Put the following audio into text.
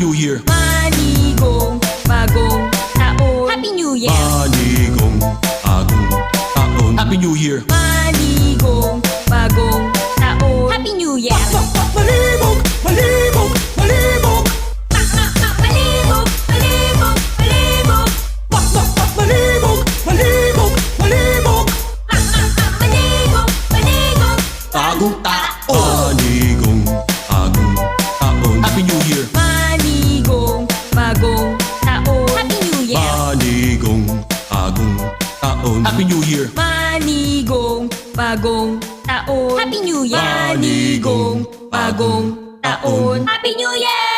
New Year. Manigong bagong taon. Happy New Year. Manigong bagong taon. Happy New Year. Manigong bagong taon. Happy New Year. Malibog, malibog, malibog. Malibog, malibog, malibog. Malibog, malibog, malibog. Malibog, malibog. Bagong taon. Manigong bagong taon. Happy New Year. Manigong bagong taon. Happy New Year. Manigong bagong taon. Happy New Year. Manigong bagong taon. Happy New Year. Manigong bagong taon. Happy New Year.